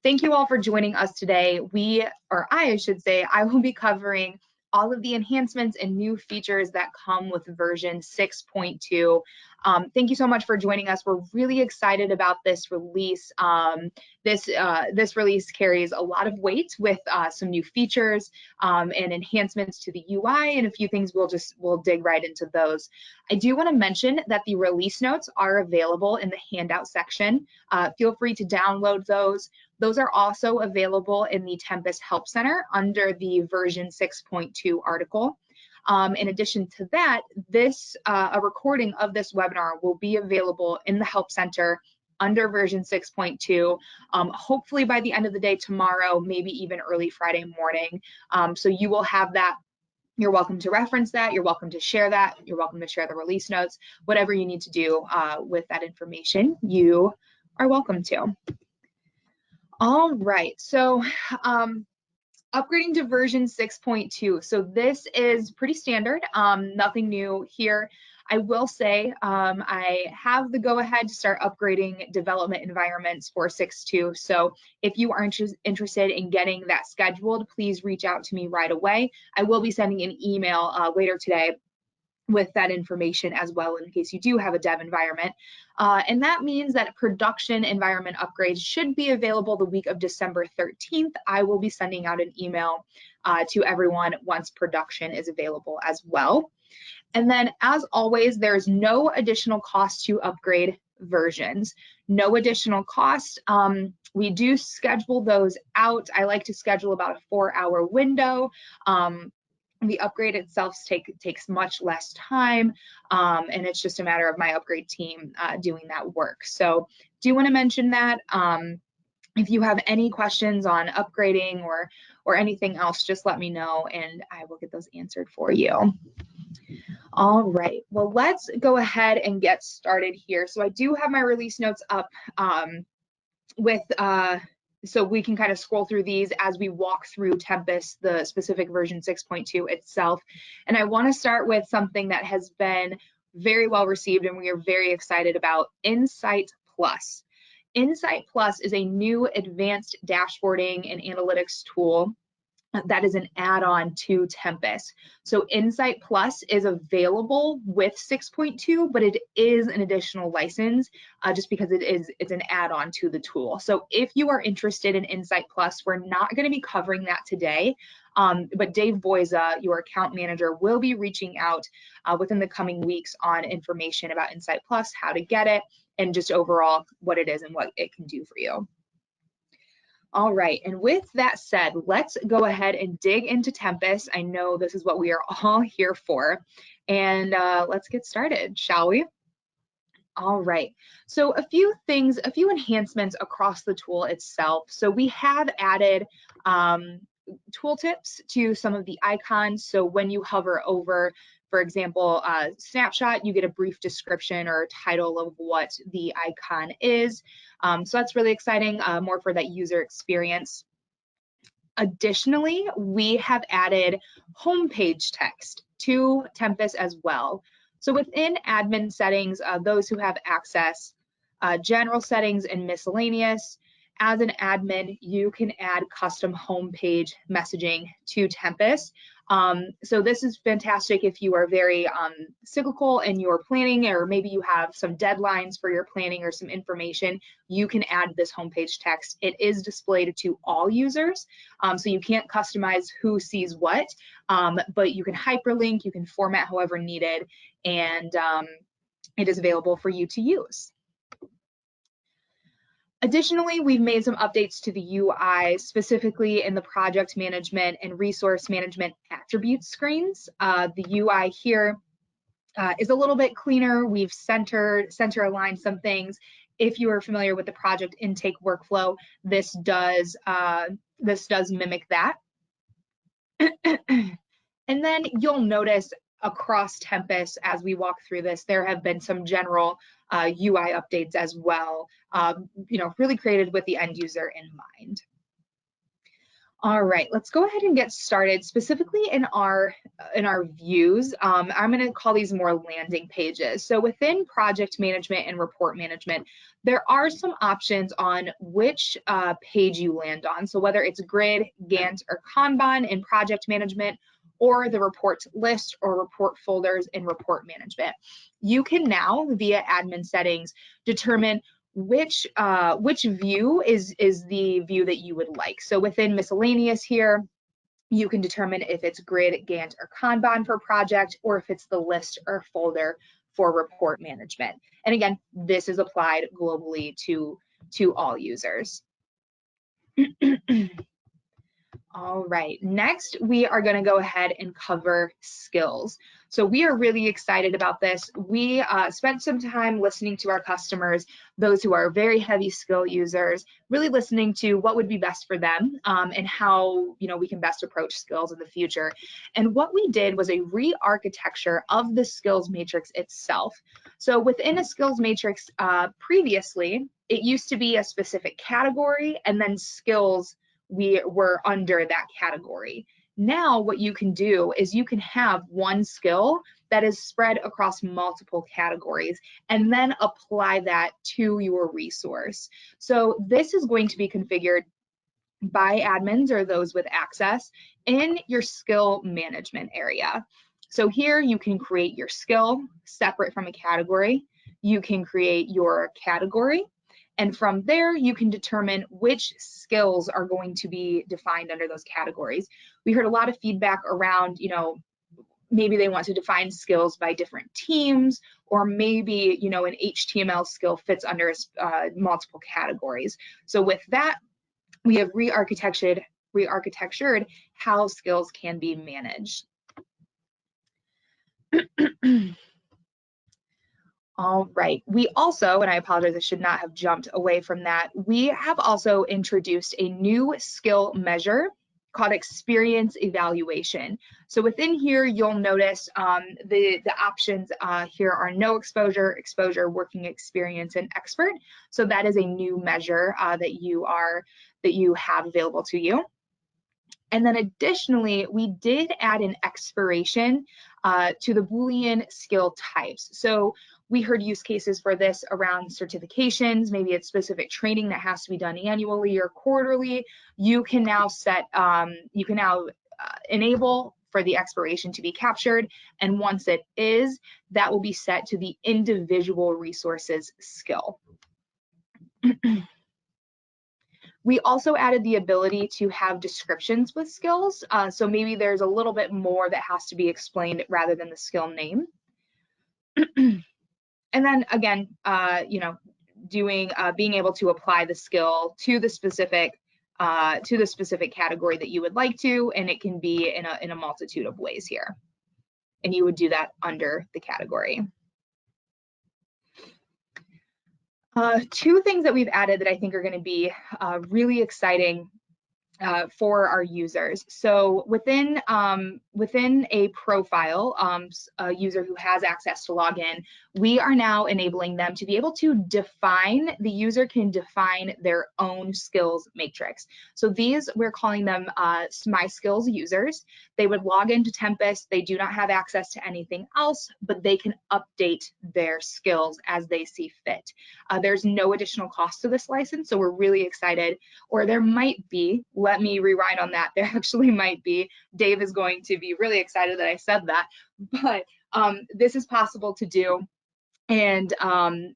Thank you all for joining us today. I should say, I will be covering all of the enhancements and new features that come with version 6.2. Thank you so much for joining us. We're really excited about this release. This release carries a lot of weight with some new features and enhancements to the UI, and a few things we'll dig right into those. I do want to mention that the release notes are available in the handout section. Feel free to download those. Those are also available in the Tempus Help Center under the version 6.2 article. In addition to that, a recording of this webinar will be available in the Help Center under version 6.2, hopefully by the end of the day tomorrow, maybe even early Friday morning. So you will have that. You're welcome to reference that. You're welcome to share that. You're welcome to share the release notes. Whatever you need to do with that information, you are welcome to. All right, so upgrading to version 6.2. So this is pretty standard, nothing new here. I will say I have the go-ahead to start upgrading development environments for 6.2. So if you are interested in getting that scheduled, please reach out to me right away. I will be sending an email later today with that information as well in case you do have a dev environment. And that means that production environment upgrades should be available the week of December 13th. I will be sending out an email to everyone once production is available as well. And then as always, there's no additional cost to upgrade versions, no additional cost. We do schedule those out. I like to schedule about a 4-hour window. The upgrade itself takes much less time, and it's just a matter of my upgrade team doing that work. So do want to mention that. If you have any questions on upgrading or anything else, just let me know and I will get those answered for you. All right, well, let's go ahead and get started here. So I do have my release notes up so we can kind of scroll through these as we walk through Tempus, the specific version 6.2 itself. And I want to start with something that has been very well received and we are very excited about, Insight Plus. Insight Plus is a new advanced dashboarding and analytics tool that is an add-on to Tempus. So Insight Plus is available with 6.2, but it is an additional license just because it's an add-on to the tool. So if you are interested in Insight Plus, we're not going to be covering that today, but Dave Boyza, your account manager, will be reaching out within the coming weeks on information about Insight Plus, how to get it, and just overall what it is and what it can do for you. All right, and with that said, let's go ahead and dig into Tempus. I know this is what we are all here for, and let's get started, shall we? All right, so a few enhancements across the tool itself. So we have added tooltips to some of the icons. So when you hover over, for example, snapshot, you get a brief description or title of what the icon is. So that's really exciting, more for that user experience. Additionally, we have added homepage text to Tempus as well. So within admin settings, those who have access, general settings and miscellaneous, as an admin, you can add custom homepage messaging to Tempus. So this is fantastic if you are very cyclical in your planning, or maybe you have some deadlines for your planning or some information, you can add this homepage text. It is displayed to all users, so you can't customize who sees what, but you can hyperlink, you can format however needed, and it is available for you to use. Additionally, we've made some updates to the UI, specifically in the project management and resource management attribute screens. The UI here is a little bit cleaner. We've center aligned some things. If you are familiar with the project intake workflow, this does mimic that. And then you'll notice across Tempus, as we walk through this, there have been some general UI updates as well, really created with the end user in mind. All right, let's go ahead and get started. Specifically in our views, I'm going to call these more landing pages. So within project management and report management, there are some options on which page you land on. So whether it's grid, Gantt, or Kanban in project management, or the reports list or report folders in report management, you can now, via admin settings, determine which view is the view that you would like. So within miscellaneous here, you can determine if it's grid, Gantt, or Kanban for project, or if it's the list or folder for report management. And again, this is applied globally to all users. All right, next we are going to go ahead and cover skills. So we are really excited about this. We spent some time listening to our customers, those who are very heavy skill users, really listening to what would be best for them and how we can best approach skills in the future. And what we did was a re-architecture of the skills matrix itself. So within a skills matrix previously, it used to be a specific category and then skills we were under that category. Now what you can do is you can have one skill that is spread across multiple categories and then apply that to your resource. So this is going to be configured by admins or those with access in your skill management area. So here you can create your skill separate from a category. You can create your category. And from there, you can determine which skills are going to be defined under those categories. We heard a lot of feedback around, maybe they want to define skills by different teams, or maybe, an HTML skill fits under multiple categories. So with that, we have re-architectured how skills can be managed. All right, we also, and I apologize, I should not have jumped away from that. We have also introduced a new skill measure called experience evaluation. So within here, you'll notice the options here are no exposure, exposure, working experience, and expert. So that is a new measure that you have available to you. And then additionally, we did add an expiration to the Boolean skill types. So we heard use cases for this around certifications, maybe it's specific training that has to be done annually or quarterly. You can now enable for the expiration to be captured. And once it is, that will be set to the individual resources skill. We also added the ability to have descriptions with skills. So maybe there's a little bit more that has to be explained rather than the skill name. And then again, being able to apply the skill to the specific category that you would like to, and it can be in a multitude of ways here. And you would do that under the category. Two things that we've added that I think are going to be really exciting for our users. So within a profile, a user who has access to log in, we are now enabling them to be able to define, the user can define their own skills matrix. So these, we're calling them MySkills Users. They would log into Tempus. They do not have access to anything else, but they can update their skills as they see fit. There's no additional cost to this license, so we're really excited. Or there might be, let me rewind on that, there actually might be. Dave is going to be really excited that I said that, but this is possible to do. And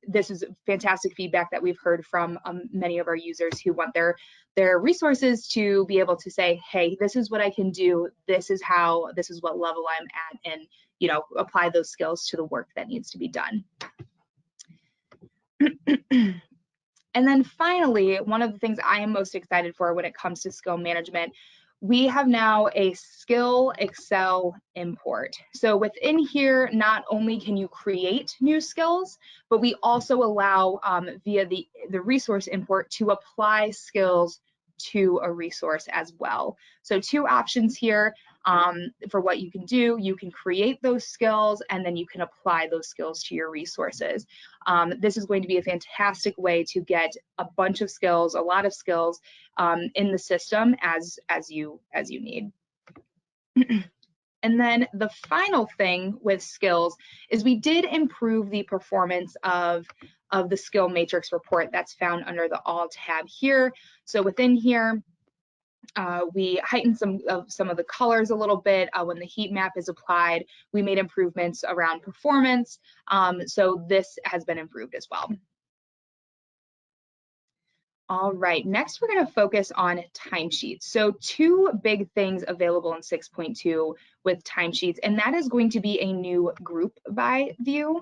this is fantastic feedback that we've heard from many of our users who want their resources to be able to say, hey, this is what I can do, this is what level I'm at, and apply those skills to the work that needs to be done. And then finally, one of the things I am most excited for when it comes to skill management, we have now a skill Excel import. So within here, not only can you create new skills, but we also allow via the resource import to apply skills to a resource as well. So two options here. for what you can do. You can create those skills, and then you can apply those skills to your resources. This is going to be a fantastic way to get a bunch of skills, a lot of skills in the system as you need. And then the final thing with skills is we did improve the performance of the skill matrix report that's found under the All tab here. So within here, we heightened some of the colors a little bit when the heat map is applied. We made improvements around performance. So this has been improved as well. All right, next we're going to focus on timesheets. So two big things available in 6.2 with timesheets, and that is going to be a new group by view,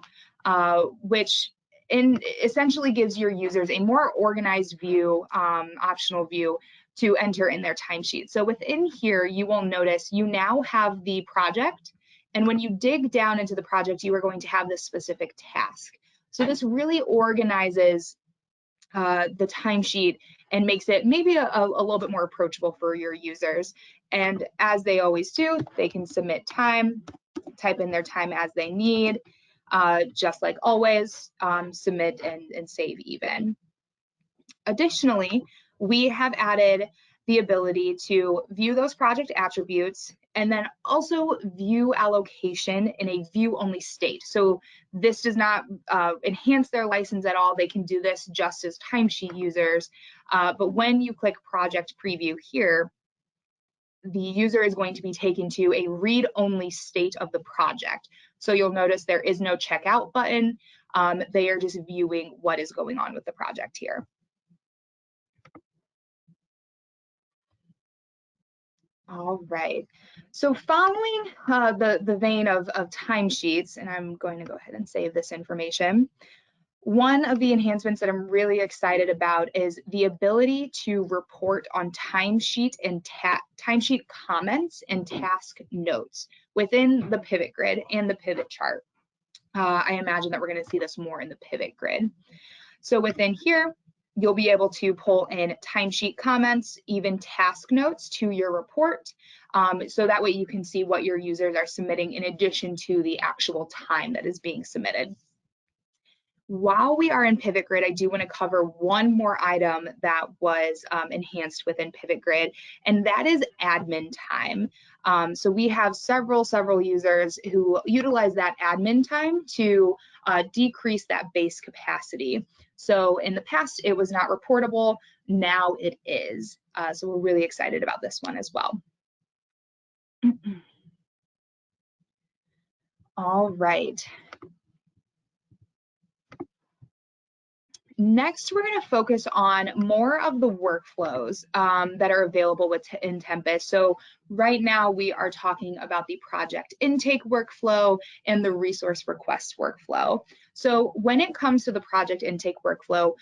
which essentially gives your users a more organized view, optional view to enter in their timesheet. So within here, you will notice you now have the project, and when you dig down into the project, you are going to have this specific task. So this really organizes the timesheet and makes it maybe a little bit more approachable for your users. And as they always do, they can submit time, type in their time as they need, just like always, submit and save even. Additionally, we have added the ability to view those project attributes and then also view allocation in a view-only state. So this does not enhance their license at all. They can do this just as timesheet users. But when you click project preview here, the user is going to be taken to a read-only state of the project. So you'll notice there is no checkout button. They are just viewing what is going on with the project here. All right, so following the vein of timesheets, and I'm going to go ahead and save this information, one of the enhancements that I'm really excited about is the ability to report on timesheet comments and task notes within the pivot grid and the pivot chart. I imagine that we're going to see this more in the pivot grid. So within here, you'll be able to pull in timesheet comments, even task notes to your report. So that way you can see what your users are submitting in addition to the actual time that is being submitted. While we are in Pivot Grid, I do want to cover one more item that was enhanced within Pivot Grid, and that is admin time. So we have several users who utilize that admin time to decrease that base capacity. So in the past, it was not reportable. Now it is. So we're really excited about this one as well. All right. Next, we're going to focus on more of the workflows that are available in Tempus. So right now we are talking about the project intake workflow and the resource request workflow. So when it comes to the project intake workflow,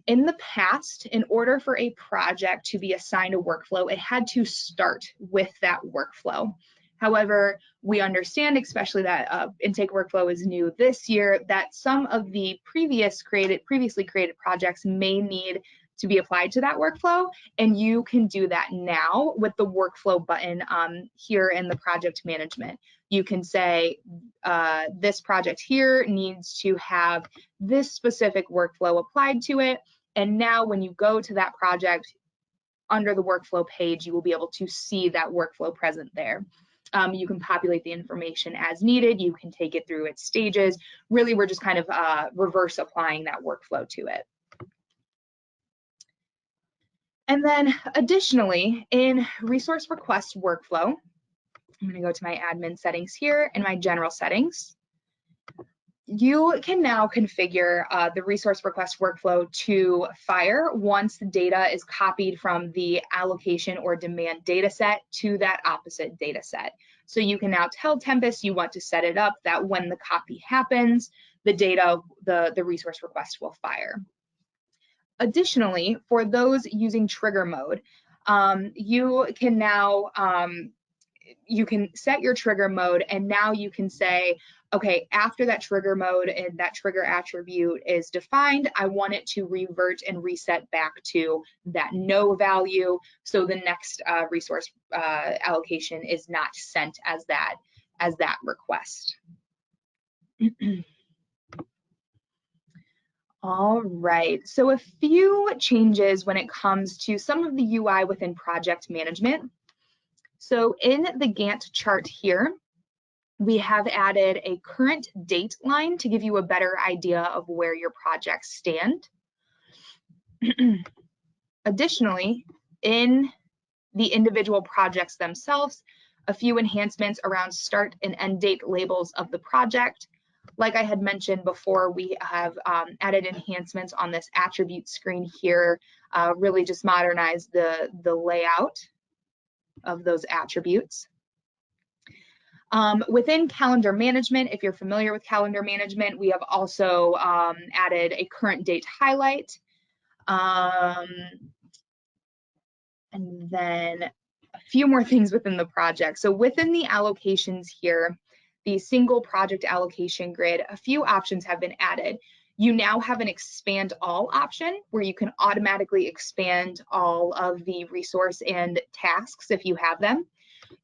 in the past, in order for a project to be assigned a workflow, it had to start with that workflow. However, we understand, especially that intake workflow is new this year, that some of the previously created projects may need to be applied to that workflow, and you can do that now with the workflow button here in the project management. You can say this project here needs to have this specific workflow applied to it, and now when you go to that project under the workflow page, you will be able to see that workflow present there. You can populate the information as needed. You can take it through its stages. Really, we're just kind of reverse applying that workflow to it. And then additionally, in resource request workflow, I'm going to go to my admin settings here and my general settings. You can now configure the resource request workflow to fire once the data is copied from the allocation or demand data set to that opposite data set. So you can now tell Tempus you want to set it up that when the copy happens, the resource request will fire. Additionally, for those using trigger mode, you can now you can set your trigger mode, and now you can say, okay, after that trigger mode and that trigger attribute is defined, I want it to revert and reset back to that no value. So the next resource allocation is not sent as that request. All right, so a few changes when it comes to some of the UI within project management. So in the Gantt chart here, we have added a current date line to give you a better idea of where your projects stand. Additionally, in the individual projects themselves, a few enhancements around start and end date labels of the project. Like I had mentioned before, we have added enhancements on this attribute screen here, really just modernize the layout of those attributes. Within calendar management, if you're familiar with calendar management, we have also added a current date highlight. And then a few more things within the project. So within the allocations here, the single project allocation grid, a few options have been added. You now have an expand all option where you can automatically expand all of the resource and tasks if you have them.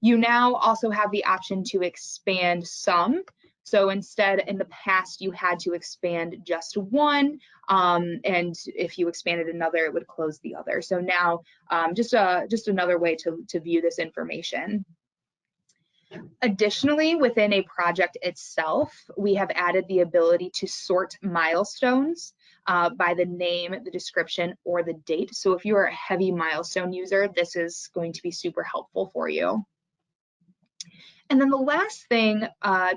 You now also have the option to expand some. So instead, in the past, you had to expand just one, and if you expanded another, it would close the other. So now, just another way to view this information. Additionally, within a project itself, we have added the ability to sort milestones by the name, the description, or the date. So if you are a heavy milestone user, this is going to be super helpful for you. And then the last thing,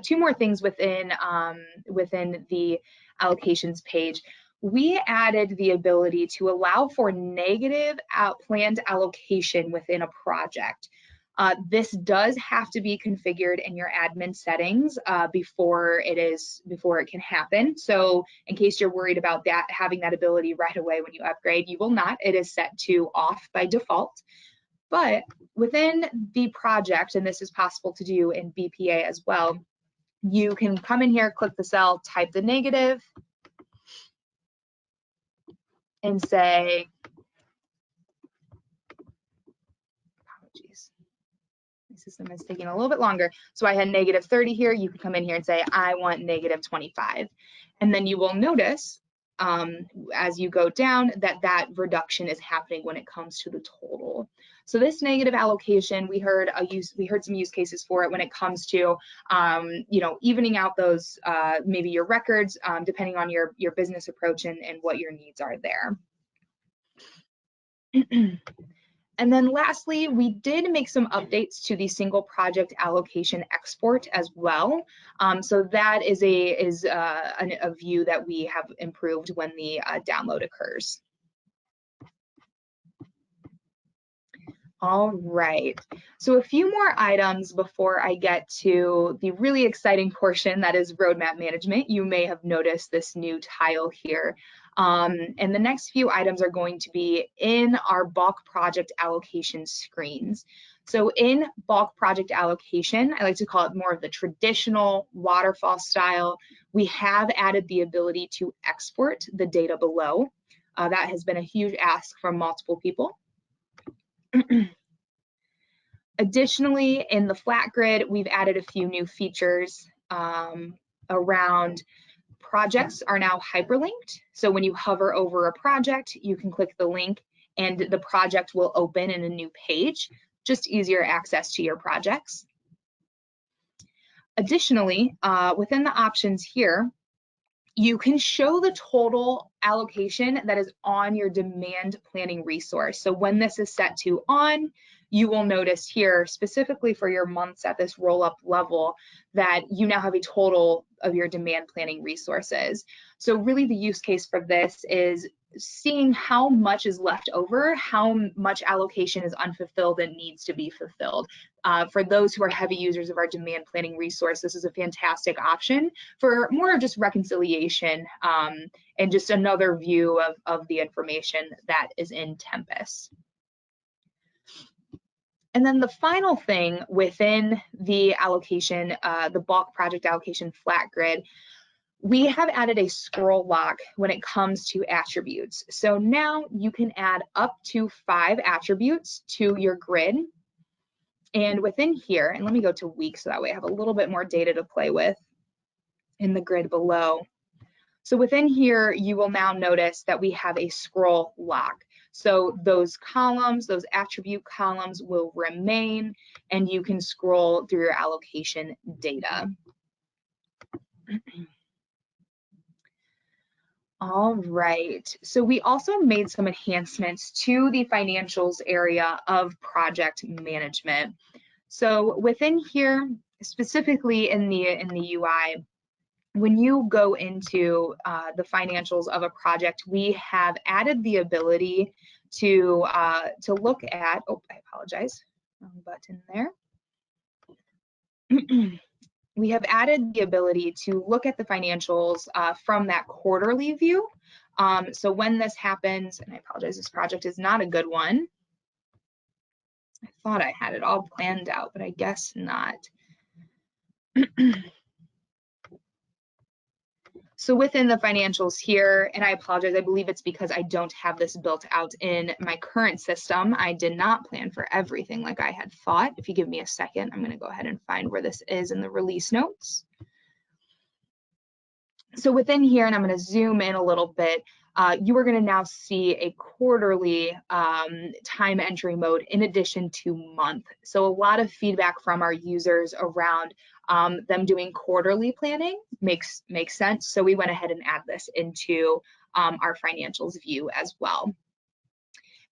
two more things within the allocations page. We added the ability to allow for negative planned allocation within a project. This does have to be configured in your admin settings before it can happen. So in case you're worried about that, having that ability right away when you upgrade, you will not. It is set to off by default. But within the project, and this is possible to do in BPA as well, you can come in here, click the cell, type the negative, and say, apologies, my system is taking a little bit longer. So I had negative 30 here. You can come in here and say, I want negative 25. And then you will notice as you go down that reduction is happening when it comes to the total. So this negative allocation, we heard some use cases for it when it comes to evening out those maybe your records depending on your business approach and what your needs are there. And then lastly, we did make some updates to the single project allocation export as well. So that is a view that we have improved when the download occurs. All right, so a few more items before I get to the really exciting portion that is roadmap management. You may have noticed this new tile here. And the next few items are going to be in our bulk project allocation screens. So in bulk project allocation, I like to call it more of the traditional waterfall style. We have added the ability to export the data below. That has been a huge ask from multiple people. Additionally, in the flat grid, we've added a few new features around projects are now hyperlinked. So when you hover over a project, you can click the link and the project will open in a new page, just easier access to your projects. Additionally, within the options here, you can show the total allocation that is on your demand planning resource. So when this is set to on, you will notice here, specifically for your months at this roll-up level, that you now have a total of your demand planning resources. So really the use case for this is seeing how much is left over, how much allocation is unfulfilled and needs to be fulfilled. For those who are heavy users of our demand planning resource, this is a fantastic option for more of just reconciliation and just another view of the information that is in Tempus. And then the final thing within the allocation, the bulk project allocation flat grid, we have added a scroll lock when it comes to attributes. So now you can add up to 5 attributes to your grid. And within here, and let me go to week so that way I have a little bit more data to play with in the grid below. So within here, you will now notice that we have a scroll lock. So those columns, those attribute columns will remain, and you can scroll through your allocation data. All right, so we also made some enhancements to the financials area of project management. So within here, specifically in the UI, when you go into the financials of a project, we have added the ability to look at, oh, I apologize, wrong button there. We have added the ability to look at the financials from that quarterly view. So when this happens, and I apologize, this project is not a good one. I thought I had it all planned out, but I guess not. So within the financials here, and I apologize, I believe it's because I don't have this built out in my current system. I did not plan for everything like I had thought. If you give me a second, I'm going to go ahead and find where this is in the release notes. So within here, and I'm going to zoom in a little bit, you are going to now see a quarterly time entry mode in addition to month. So a lot of feedback from our users around them doing quarterly planning makes sense. So we went ahead and add this into our financials view as well.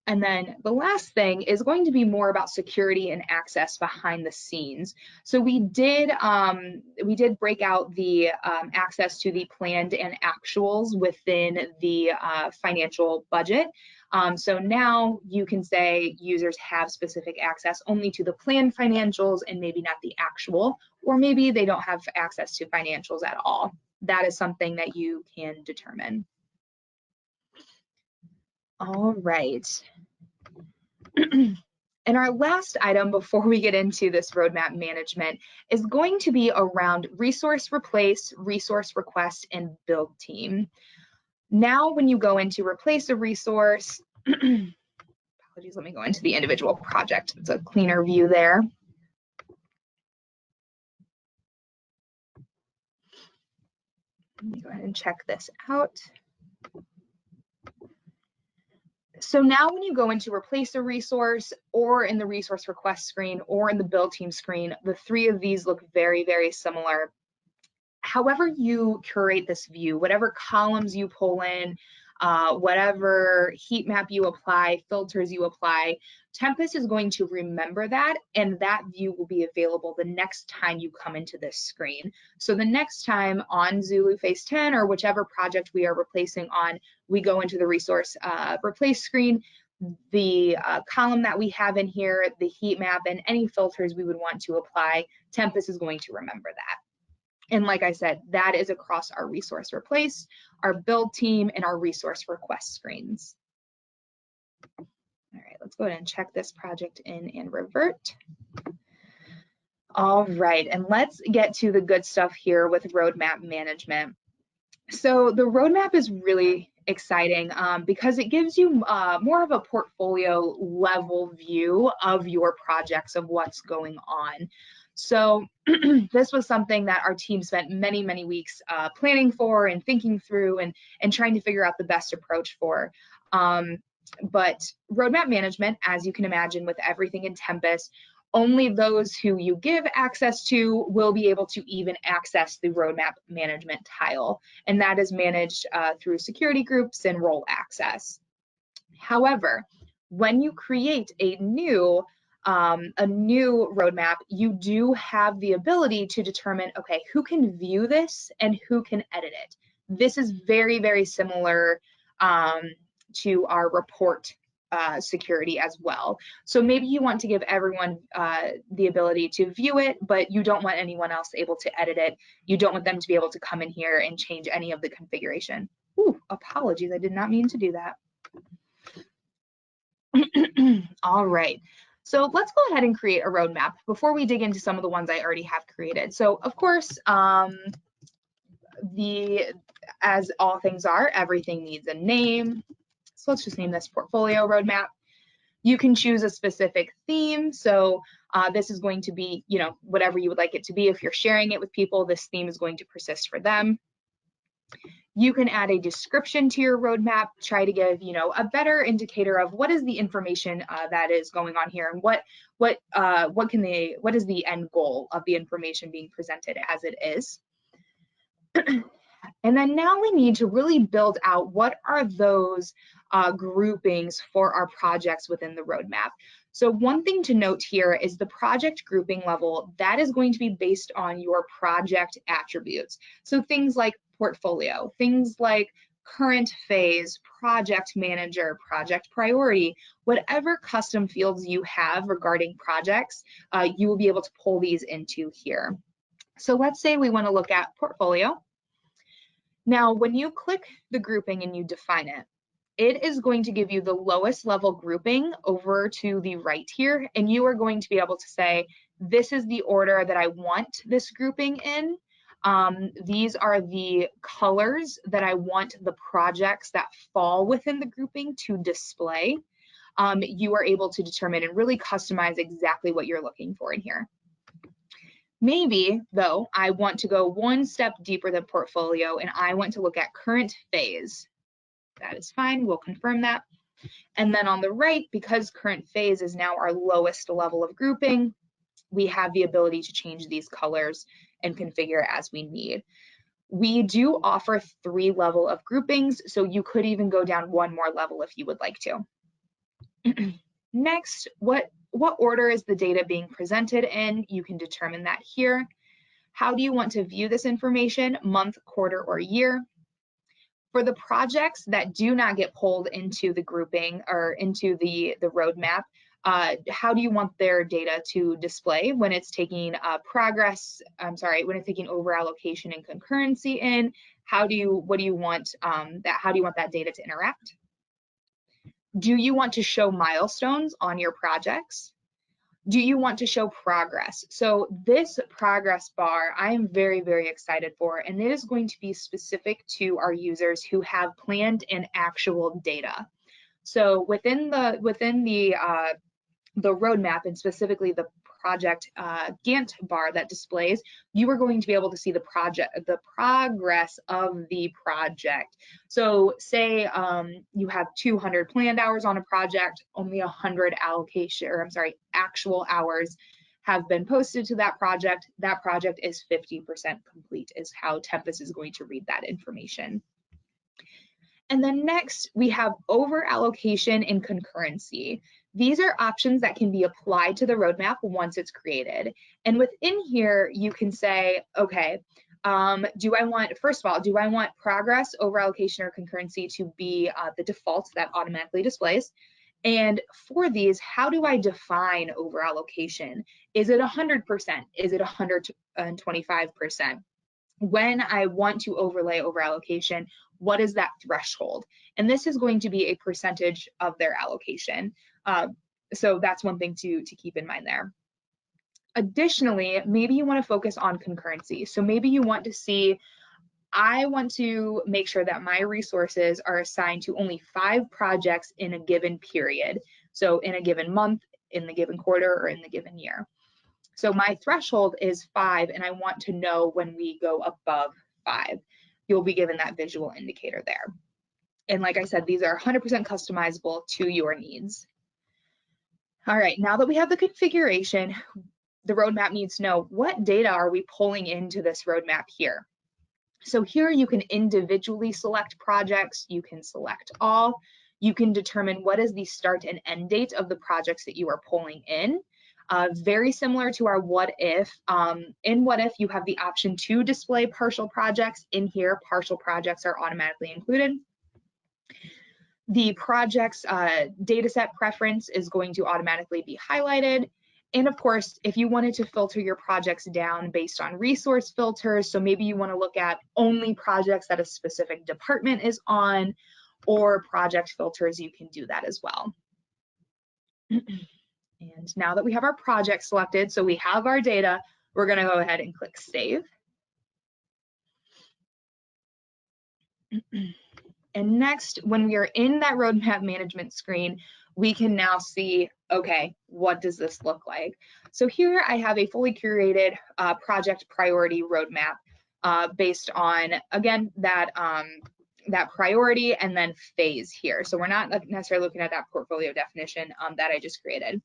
And then the last thing is going to be more about security and access behind the scenes. So we did break out the access to the planned and actuals within the financial budget. So now you can say users have specific access only to the planned financials and maybe not the actual, or maybe they don't have access to financials at all. That is something that you can determine. All right. And our last item before we get into this roadmap management is going to be around resource replace, resource request, and build team. Now, when you go into replace a resource, apologies, let me go into the individual project. It's a cleaner view there. Let me go ahead and check this out. So now when you go into replace a resource or in the resource request screen or in the build team screen, the 3 of these look very, very similar. However you curate this view, whatever columns you pull in, whatever heat map you apply, filters you apply, Tempus is going to remember that, and that view will be available the next time you come into this screen. So the next time on Zulu Phase 10 or whichever project we are replacing on, we go into the resource replace screen, the column that we have in here, the heat map, and any filters we would want to apply, Tempus is going to remember that. And like I said, that is across our resource replace, our build team, and our resource request screens. All right, let's go ahead and check this project in and revert. All right, and let's get to the good stuff here with roadmap management. So the roadmap is really exciting because it gives you more of a portfolio level view of your projects, of what's going on. So this was something that our team spent many, many weeks planning for and thinking through and trying to figure out the best approach for. But roadmap management, as you can imagine with everything in Tempus, only those who you give access to will be able to even access the roadmap management tile. And that is managed through security groups and role access. However, when you create a new roadmap, you do have the ability to determine, okay, who can view this and who can edit it. This is very, very similar to our report security as well. So maybe you want to give everyone the ability to view it, but you don't want anyone else able to edit it. You don't want them to be able to come in here and change any of the configuration. Ooh, apologies, I did not mean to do that. All right. So let's go ahead and create a roadmap before we dig into some of the ones I already have created. So of course, as all things are, everything needs a name. So let's just name this portfolio roadmap. You can choose a specific theme. So this is going to be, whatever you would like it to be. If you're sharing it with people, this theme is going to persist for them. You can add a description to your roadmap, try to give, a better indicator of what is the information that is going on here and what is the end goal of the information being presented as it is. And then now we need to really build out what are those groupings for our projects within the roadmap. So one thing to note here is the project grouping level, that is going to be based on your project attributes. So things like portfolio, things like current phase, project manager, project priority, whatever custom fields you have regarding projects, you will be able to pull these into here. So let's say we want to look at portfolio. Now, when you click the grouping and you define it, it is going to give you the lowest level grouping over to the right here, and you are going to be able to say, this is the order that I want this grouping in. These are the colors that I want the projects that fall within the grouping to display. You are able to determine and really customize exactly what you're looking for in here. Maybe, though, I want to go one step deeper than portfolio and I want to look at current phase. That is fine, we'll confirm that. And then on the right, because current phase is now our lowest level of grouping, we have the ability to change these colors and configure as we need. We do offer 3 levels of groupings, so you could even go down 1 more level if you would like to. Next, what order is the data being presented in? You can determine that here. How do you want to view this information, month, quarter, or year? For the projects that do not get pulled into the grouping or into the roadmap, how do you want their data to display when it's taking when it's taking over allocation and concurrency in? How do you want that data to interact? Do you want to show milestones on your projects? Do you want to show progress? So this progress bar, I am very, very excited for, and it is going to be specific to our users who have planned and actual data. So within the roadmap, and specifically the project Gantt bar that displays, you are going to be able to see the progress of the project. So say you have 200 planned hours on a project, only 100 actual hours have been posted to that project. That project is 50% complete, is how Tempus is going to read that information. And then next, we have over allocation and concurrency. These are options that can be applied to the roadmap once it's created. And within here, you can say, okay, first of all, do I want progress, over allocation, or concurrency to be the default that automatically displays? And for these, how do I define over allocation? Is it 100%? Is it 125%? When I want to overlay over allocation, what is that threshold? And this is going to be a percentage of their allocation. So that's one thing to keep in mind there. Additionally, maybe you want to focus on concurrency. So maybe you want to see, I want to make sure that my resources are assigned to only 5 projects in a given period. So in a given month, in the given quarter, or in the given year. So my threshold is 5, and I want to know when we go above 5. You'll be given that visual indicator there. And like I said, these are 100% customizable to your needs. All right, now that we have the configuration, the roadmap needs to know what data are we pulling into this roadmap here. So here you can individually select projects, you can select all, you can determine what is the start and end date of the projects that you are pulling in. Very similar to our what if. In what if, you have the option to display partial projects. In here, partial projects are automatically included. The project's dataset preference is going to automatically be highlighted. And of course, if you wanted to filter your projects down based on resource filters, so maybe you want to look at only projects that a specific department is on, or project filters, you can do that as well. And now that we have our project selected, so we have our data, we're going to go ahead and click Save. And next, when we are in that roadmap management screen, we can now see, okay, what does this look like? So here I have a fully curated project priority roadmap based on, again, that priority and then phase here. So we're not necessarily looking at that portfolio definition that I just created.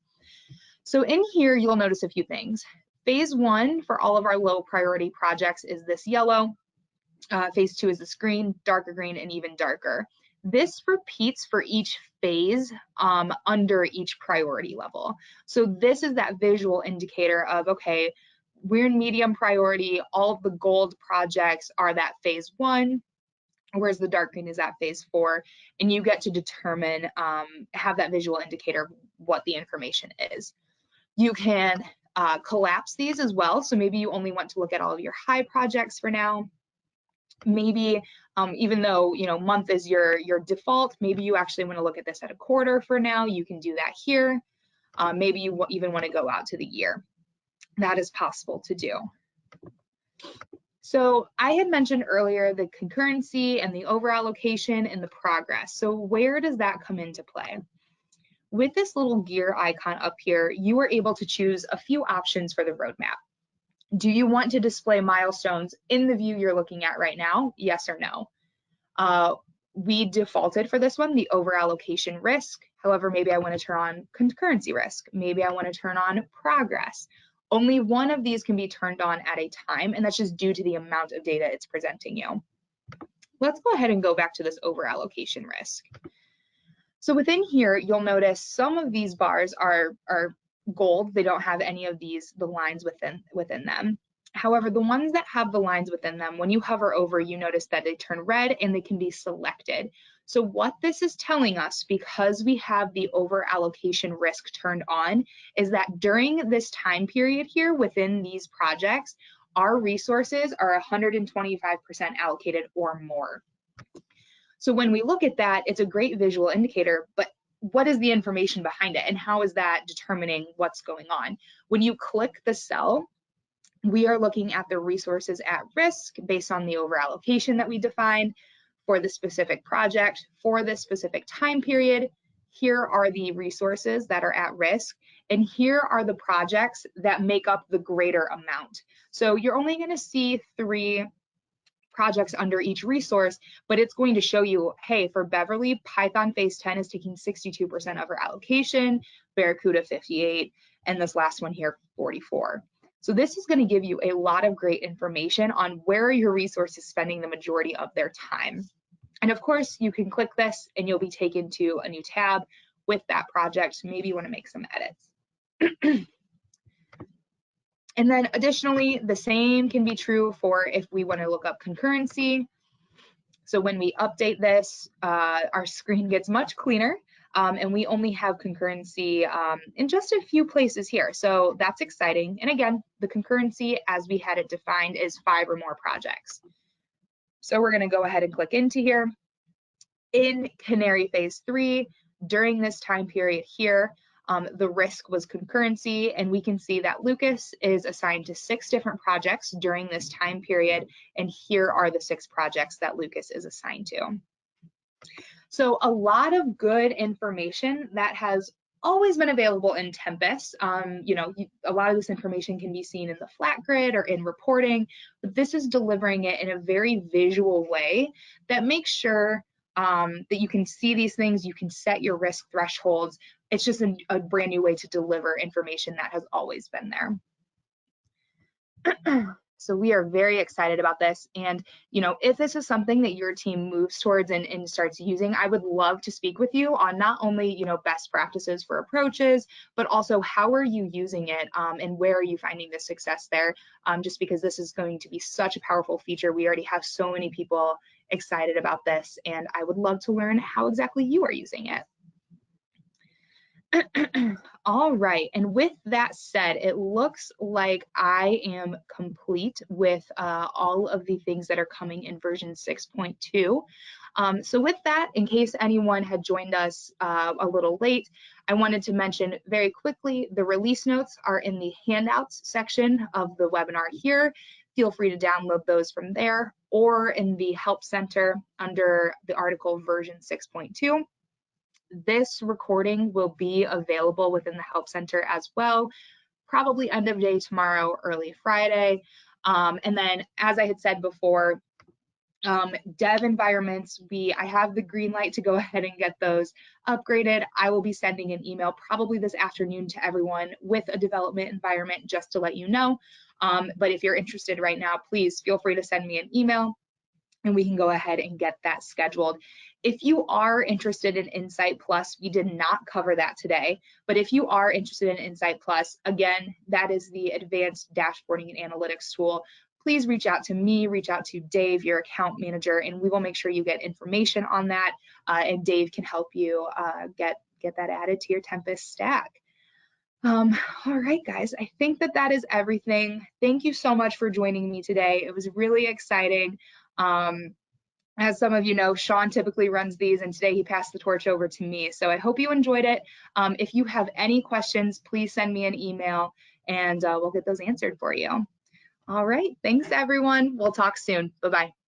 So in here, you'll notice a few things. Phase 1 for all of our low priority projects is this yellow. Phase 2 is this green, darker green, and even darker. This repeats for each phase under each priority level. So this is that visual indicator of, okay, we're in medium priority, all of the gold projects are that phase 1, whereas the dark green is at phase 4, and you get to determine, have that visual indicator of what the information is. You can collapse these as well. So maybe you only want to look at all of your high projects for now. Maybe even though month is your default, maybe you actually want to look at this at a quarter for now. You can do that here. Maybe you even want to go out to the year. That is possible to do. So I had mentioned earlier the concurrency and the over allocation and the progress. So where does that come into play? With this little gear icon up here, you are able to choose a few options for the roadmap. Do you want to display milestones in the view you're looking at right now? Yes or no? We defaulted for this one, the over allocation risk. However, maybe I want to turn on concurrency risk. Maybe I want to turn on progress. Only one of these can be turned on at a time, and that's just due to the amount of data it's presenting you. Let's go ahead and go back to this over allocation risk. So within here, you'll notice some of these bars are gold. They don't have any of the lines within them. However, the ones that have the lines within them, when you hover over, you notice that they turn red and they can be selected. So what this is telling us, because we have the over allocation risk turned on, is that during this time period here within these projects, our resources are 125% allocated or more. So when we look at that, it's a great visual indicator, but what is the information behind it and how is that determining what's going on? When you click the cell, we are looking at the resources at risk based on the over allocation that we defined for the specific project for this specific time period. Here are the resources that are at risk, and here are the projects that make up the greater amount. So you're only going to see 3 projects under each resource, but it's going to show you, hey, for Beverly, Python phase 10 is taking 62% of our allocation, Barracuda 58, and this last one here, 44. So this is going to give you a lot of great information on where your resource is spending the majority of their time. And of course, you can click this and you'll be taken to a new tab with that project. Maybe you want to make some edits. And then additionally, the same can be true for if we want to look up concurrency. So when we update this, our screen gets much cleaner, and we only have concurrency in just a few places here. So that's exciting. And again, the concurrency as we had it defined is 5 or more projects. So we're going to go ahead and click into here. In Canary phase 3, during this time period here, the risk was concurrency, and we can see that Lucas is assigned to 6 different projects during this time period, and here are the 6 projects that Lucas is assigned to. So a lot of good information that has always been available in Tempus. A lot of this information can be seen in the flat grid or in reporting, but this is delivering it in a very visual way that makes sure that you can see these things, you can set your risk thresholds. It's just a brand new way to deliver information that has always been there. So we are very excited about this. And, if this is something that your team moves towards and starts using, I would love to speak with you on not only, best practices for approaches, but also how are you using it and where are you finding the success there? Just because this is going to be such a powerful feature. We already have so many people excited about this, and I would love to learn how exactly you are using it. All right, and with that said, it looks like I am complete with all of the things that are coming in version 6.2. So with that, in case anyone had joined us a little late, I wanted to mention very quickly, the release notes are in the handouts section of the webinar here. Feel free to download those from there or in the Help Center under the article version 6.2. This recording will be available within the Help Center as well, probably end of day tomorrow, early Friday. And then, as I had said before, dev environments, I have the green light to go ahead and get those upgraded. I will be sending an email probably this afternoon to everyone with a development environment just to let you know. But if you're interested right now, please feel free to send me an email and we can go ahead and get that scheduled. If you are interested in Insight Plus, we did not cover that today, but if you are interested in Insight Plus, again, that is the advanced dashboarding and analytics tool. Please reach out to me, reach out to Dave, your account manager, and we will make sure you get information on that, and Dave can help you get that added to your Tempus stack. All right, guys, I think that is everything. Thank you so much for joining me today. It was really exciting. As some of you know, Sean typically runs these, and today he passed the torch over to me. So I hope you enjoyed it. If you have any questions, please send me an email and we'll get those answered for you. All right, thanks everyone. We'll talk soon. Bye-bye.